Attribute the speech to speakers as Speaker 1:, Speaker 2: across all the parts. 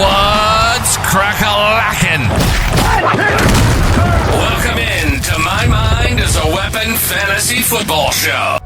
Speaker 1: What's crack-a-lackin'? Welcome in to My Mind is a Weapon Fantasy Football Show.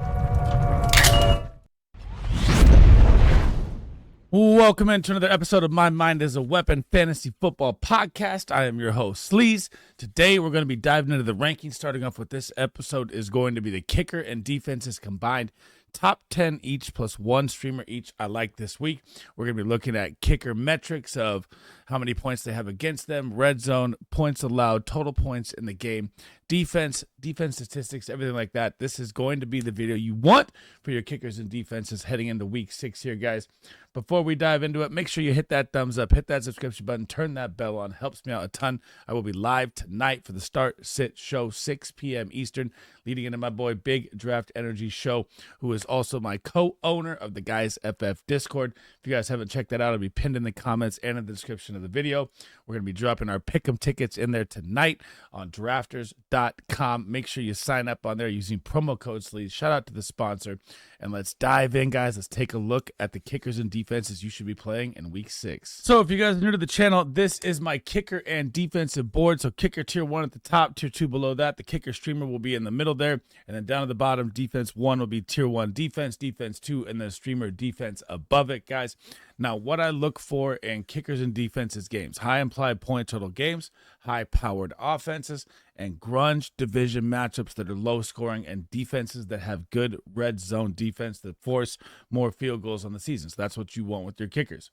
Speaker 2: Welcome into another episode of My Mind is a Weapon Fantasy Football Podcast. I am your host, Sleaze. Today, we're going to be diving into the rankings. Starting off with this episode is going to be the kicker and defenses combined. Top 10 each plus one streamer each I like this week. We're going to be looking at kicker metrics of how many points they have against them, red zone, points allowed, total points in the game, defense statistics, everything like that. This is going to be the video you want for your kickers and defenses heading into week 6 here, guys. Before we dive into it, make sure you hit that thumbs up, hit that subscription button, turn that bell on. Helps me out a ton. I will be live tonight for the Start Sit Show, 6 p.m. Eastern, leading into my boy Big Draft Energy Show, who is also my co-owner of the Guys FF Discord. If you guys haven't checked that out, it'll be pinned in the comments and in the description of the video. We're going to be dropping our Pick'em tickets in there tonight on drafters.com. Make sure you sign up on there using promo code SLEAZE. Shout out to the sponsor. And let's dive in, guys. Let's take a look at the kickers and defenses you should be playing in week 6. So if you guys are new to the channel, this is my kicker and defensive board. So kicker tier 1 at the top, tier 2 below that. The kicker streamer will be in the middle there. And then down at the bottom, defense 1 will be tier 1 defense, defense 2, and then streamer defense above it, guys. Now, what I look for in kickers and defenses games: high implied point total games, high-powered offenses, and grunge division matchups that are low scoring, and defenses that have good red zone defense that force more field goals on the season. So that's what you want with your kickers.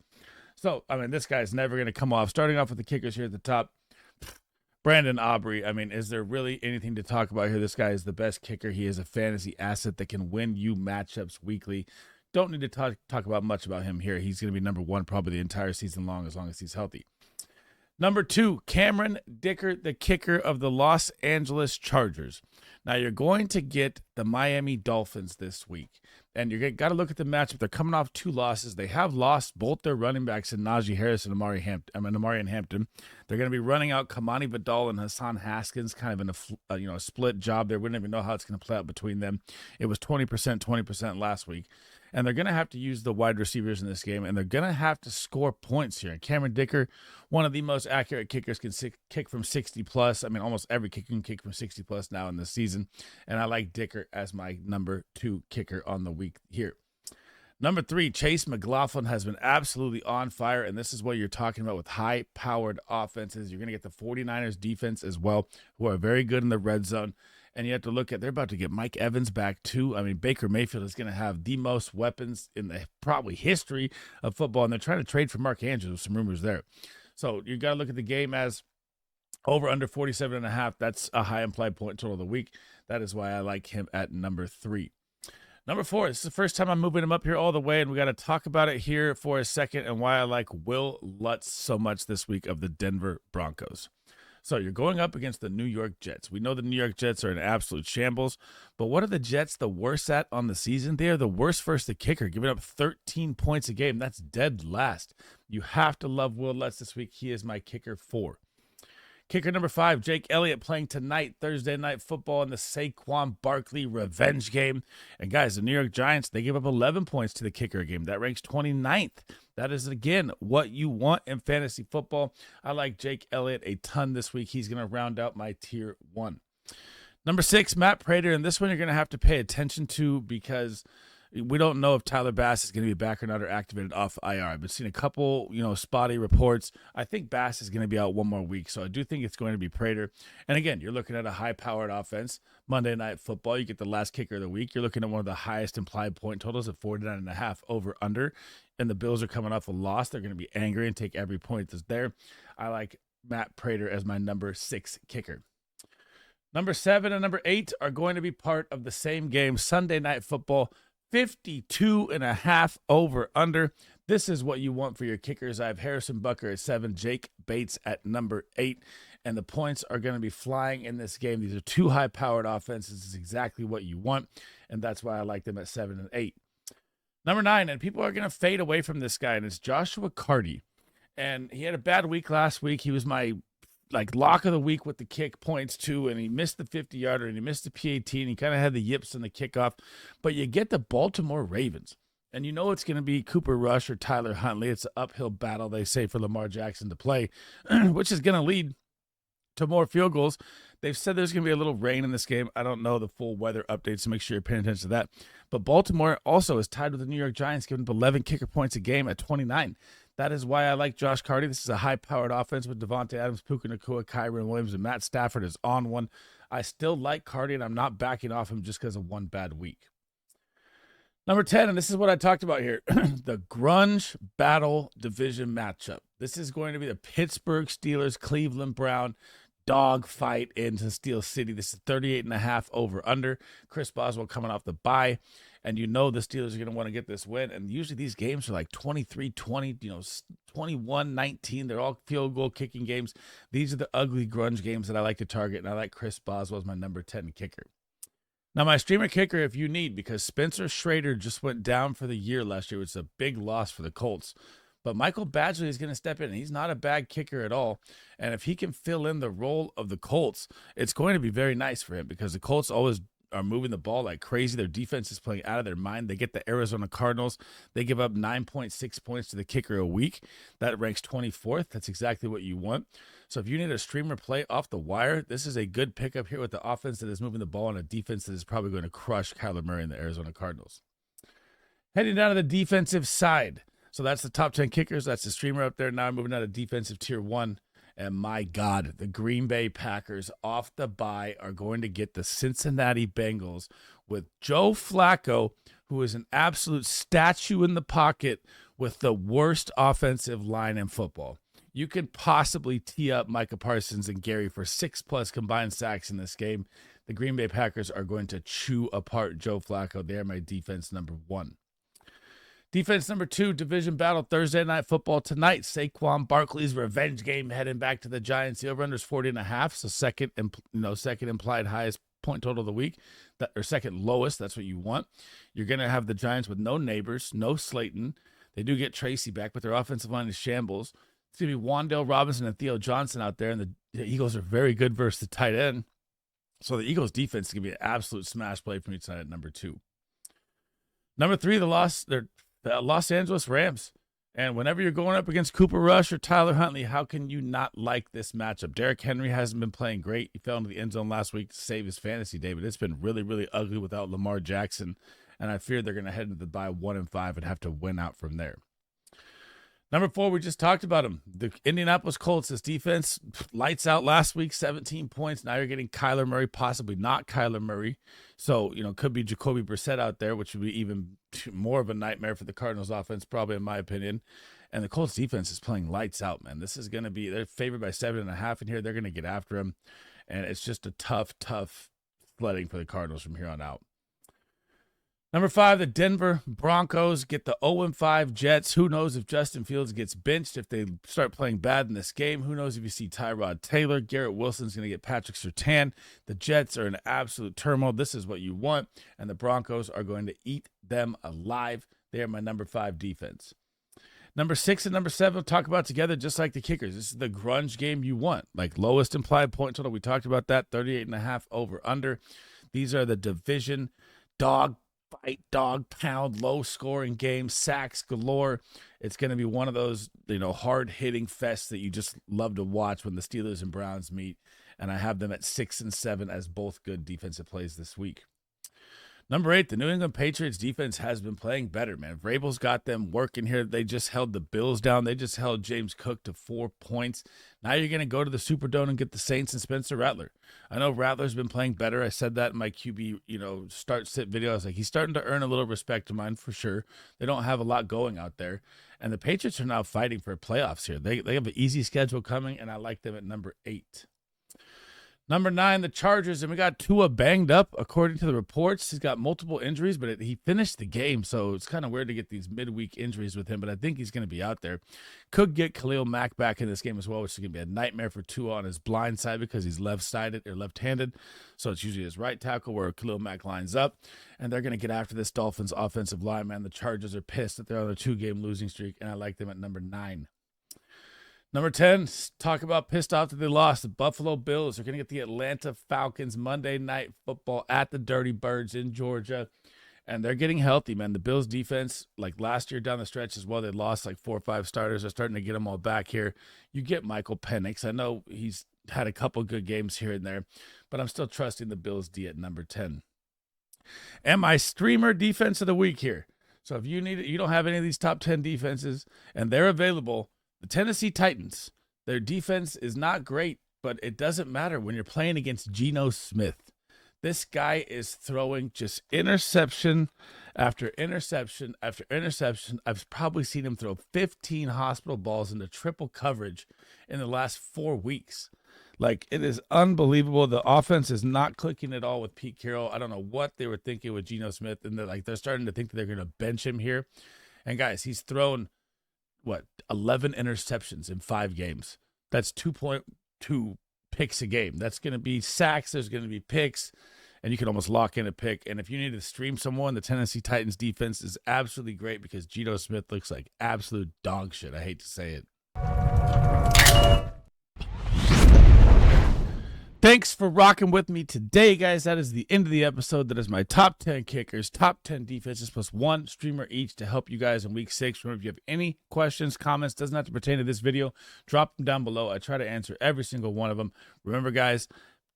Speaker 2: So, I mean, this guy's never going to come off. Starting off with the kickers here at the top, Brandon Aubrey. I mean, is there really anything to talk about here? This guy is the best kicker. He is a fantasy asset that can win you matchups weekly. Don't need to talk about much about him here. He's going to be number 1 probably the entire season long as he's healthy. Number 2, Cameron Dicker, the kicker of the Los Angeles Chargers. Now, you're going to get the Miami Dolphins this week, and you're got to look at the matchup. They're coming off 2 losses. They have lost both their running backs in Najee Harris and Amari and Hampton. They're going to be running out Kamani Vidal and Hassan Haskins, kind of in a split job there. We don't even know how it's going to play out between them. It was 20% last week. And they're going to have to use the wide receivers in this game, and they're going to have to score points here. And Cameron Dicker, one of the most accurate kickers, can kick from 60+. I mean, almost every kicker can kick from 60+ now in this season. And I like Dicker as my number 2 kicker on the week here. Number 3, Chase McLaughlin has been absolutely on fire, and this is what you're talking about with high-powered offenses. You're going to get the 49ers defense as well, who are very good in the red zone. And you have to look at, they're about to get Mike Evans back too. I mean, Baker Mayfield is going to have the most weapons in the probably history of football, and they're trying to trade for Mark Andrews with some rumors there. So you got to look at the game as over under 47.5. That's a high implied point total of the week. That is why I like him at number 3. Number 4, this is the first time I'm moving him up here all the way, and we got to talk about it here for a second and why I like Will Lutz so much this week of the Denver Broncos. So you're going up against the New York Jets. We know the New York Jets are an absolute shambles, but what are the Jets the worst at on the season? They are the worst versus the kicker, giving up 13 points a game. That's dead last. You have to love Will Lutz this week. He is my kicker 4. Kicker number 5, Jake Elliott, playing tonight, Thursday Night Football, in the Saquon Barkley revenge game. And guys, the New York Giants, they gave up 11 points to the kicker game. That ranks 29th. That is, again, what you want in fantasy football. I like Jake Elliott a ton this week. He's going to round out my tier 1. Number 6, Matt Prater, and this one you're going to have to pay attention to because we don't know if Tyler Bass is going to be back or not, or activated off IR. I've been seeing a couple, spotty reports. I think Bass is going to be out one more week, so I do think it's going to be Prater. And again, you're looking at a high-powered offense. Monday Night Football, you get the last kicker of the week. You're looking at one of the highest implied point totals at 49.5 over/under. And the Bills are coming off a loss. They're going to be angry and take every point that's there. I like Matt Prater as my number 6 kicker. Number 7 and number 8 are going to be part of the same game, Sunday Night Football. 52.5 over/under. This is what you want for your kickers. I have Harrison Butker at 7, Jake Bates at number 8, and the points are going to be flying in this game. These are 2 high-powered offenses. This is exactly what you want, and that's why I like them at 7 and 8. Number 9, and people are going to fade away from this guy, and it's Joshua Carty. And he had a bad week last week. He was my lock of the week with the kick points too, and he missed the 50-yarder and he missed the PAT, and he kind of had the yips on the kickoff. But you get the Baltimore Ravens. And you know it's going to be Cooper Rush or Tyler Huntley. It's an uphill battle, they say, for Lamar Jackson to play, which is going to lead to more field goals. They've said there's going to be a little rain in this game. I don't know the full weather updates, so make sure you're paying attention to that. But Baltimore also is tied with the New York Giants, giving up 11 kicker points a game at 29. That is why I like Josh Carty. This is a high-powered offense with Devontae Adams, Puka Nacua, Kyron Williams, and Matt Stafford is on one. I still like Carty, and I'm not backing off him just because of one bad week. Number 10, and this is what I talked about here, the Grunge Battle Division matchup. This is going to be the Pittsburgh Steelers, Cleveland Brown dog fight into Steel City. This is 38.5 over under. Chris Boswell coming off the bye, and you know the Steelers are going to want to get this win. And usually these games are like 23-20, 21-19. They're all field goal kicking games. These are the ugly grunge games that I like to target, and I like Chris Boswell as my number 10 kicker. Now, my streamer kicker, if you need, because Spencer Schrader just went down for the year last year, which is a big loss for the Colts. But Michael Badgley is going to step in. He's not a bad kicker at all. And if he can fill in the role of the Colts, it's going to be very nice for him because the Colts always are moving the ball like crazy. Their defense is playing out of their mind. They get the Arizona Cardinals. They give up 9.6 points to the kicker a week. That ranks 24th. That's exactly what you want. So if you need a streamer play off the wire, this is a good pickup here with the offense that is moving the ball and a defense that is probably going to crush Kyler Murray and the Arizona Cardinals. Heading down to the defensive side. So that's the top 10 kickers. That's the streamer up there. Now I'm moving out of defensive tier 1. And my God, the Green Bay Packers off the bye are going to get the Cincinnati Bengals with Joe Flacco, who is an absolute statue in the pocket with the worst offensive line in football. You could possibly tee up Micah Parsons and Gary for 6+ combined sacks in this game. The Green Bay Packers are going to chew apart Joe Flacco. They are my defense number 1. Defense number 2, division battle Thursday night football tonight. Saquon Barkley's revenge game heading back to the Giants. The over-under is 40.5, so second implied highest point total of the week, or second lowest. That's what you want. You're going to have the Giants with no Neighbors, no Slayton. They do get Tracy back, but their offensive line is shambles. It's going to be Wan'Dale Robinson and Theo Johnson out there, and the Eagles are very good versus the tight end. So the Eagles' defense is going to be an absolute smash play for me tonight at number 2. Number 3, the Los Angeles Rams. And whenever you're going up against Cooper Rush or Tyler Huntley, how can you not like this matchup? Derrick Henry hasn't been playing great. He fell into the end zone last week to save his fantasy day, but it's been really, really ugly without Lamar Jackson. And I fear they're going to head into the bye 1-5 and have to win out from there. Number 4, we just talked about him. The Indianapolis Colts, this defense, lights out last week, 17 points. Now you're getting Kyler Murray, possibly not Kyler Murray. So, could be Jacoby Brissett out there, which would be even more of a nightmare for the Cardinals offense, probably in my opinion. And the Colts defense is playing lights out, man. This is going to be, they're favored by 7.5 in here. They're going to get after him. And it's just a tough sledding for the Cardinals from here on out. Number 5, the Denver Broncos get the 0-5 Jets. Who knows if Justin Fields gets benched if they start playing bad in this game? Who knows if you see Tyrod Taylor? Garrett Wilson's going to get Patrick Surtain. The Jets are in absolute turmoil. This is what you want. And the Broncos are going to eat them alive. They are my number 5 defense. Number 6 and number 7 we'll talk about together just like the kickers. This is the grunge game you want. Like lowest implied point total. We talked about that. 38.5 over under. These are the division dog pound, low scoring games, sacks galore. It's going to be one of those, hard hitting fests that you just love to watch when the Steelers and Browns meet. And I have them at 6 and 7 as both good defensive plays this week. Number 8, the New England Patriots defense has been playing better, man. Vrabel's got them working here. They just held the Bills down. They just held James Cook to 4 points. Now you're going to go to the Superdome and get the Saints and Spencer Rattler. I know Rattler's been playing better. I said that in my QB, start-sit video. I was like, he's starting to earn a little respect of mine for sure. They don't have a lot going out there. And the Patriots are now fighting for playoffs here. They have an easy schedule coming, and I like them at number 8. Number 9, the Chargers, and we got Tua banged up, according to the reports. He's got multiple injuries, but he finished the game, so it's kind of weird to get these midweek injuries with him, but I think he's going to be out there. Could get Khalil Mack back in this game as well, which is going to be a nightmare for Tua on his blind side because he's left-sided or left-handed, so it's usually his right tackle where Khalil Mack lines up, and they're going to get after this Dolphins offensive line, man. The Chargers are pissed that they're on a 2-game losing streak, and I like them at number 9. Number 10, talk about pissed off that they lost. The Buffalo Bills are going to get the Atlanta Falcons Monday Night Football at the Dirty Birds in Georgia. And they're getting healthy, man. The Bills defense, like last year down the stretch as well, they lost like 4 or 5 starters. They're starting to get them all back here. You get Michael Penix. I know he's had a couple good games here and there, but I'm still trusting the Bills D at number 10. And my streamer defense of the week here. So if you don't have any of these top 10 defenses and they're available, the Tennessee Titans, their defense is not great, but it doesn't matter when you're playing against Geno Smith. This guy is throwing just interception after interception after interception. I've probably seen him throw 15 hospital balls into triple coverage in the last 4 weeks. Like, it is unbelievable. The offense is not clicking at all with Pete Carroll. I don't know what they were thinking with Geno Smith, and they're starting to think that they're going to bench him here. And guys, he's thrown 11 interceptions in 5 games. That's 2.2 picks a game. That's going to be sacks. There's going to be picks, and you can almost lock in a pick. And if you need to stream someone, the Tennessee Titans defense is absolutely great because Geno Smith looks like absolute dog shit. I hate to say it. Thanks for rocking with me today, guys. That is the end of the episode. That is my top 10 kickers, top 10 defenses, plus 1 streamer each to help you guys in week 6. Remember, if you have any questions, comments, doesn't have to pertain to this video, drop them down below. I try to answer every single one of them. Remember, guys,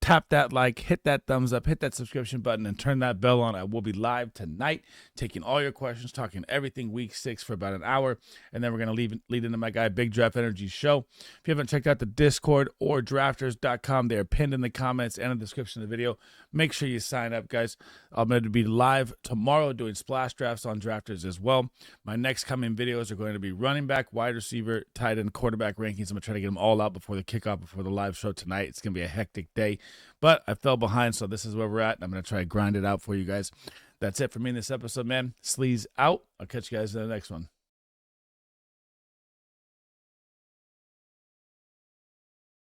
Speaker 2: tap that like, hit that thumbs up, hit that subscription button, and turn that bell on. I will be live tonight taking all your questions, talking everything week 6 for about an hour, and then we're going to lead into my guy Big Draft Energy's show. If you haven't checked out the Discord or drafters.com, they are pinned in the comments and in the description of the video. Make sure you sign up, guys. I'm going to be live tomorrow doing splash drafts on drafters as well. My next coming videos are going to be running back, wide receiver, tight end, quarterback rankings. I'm going to try to get them all out before the kickoff, before the live show tonight. It's going to be a hectic day. But I fell behind, so this is where we're at, and I'm going to try to grind it out for you guys. That's it for me in this episode, man. Sleaze out. I'll catch you guys in the next one.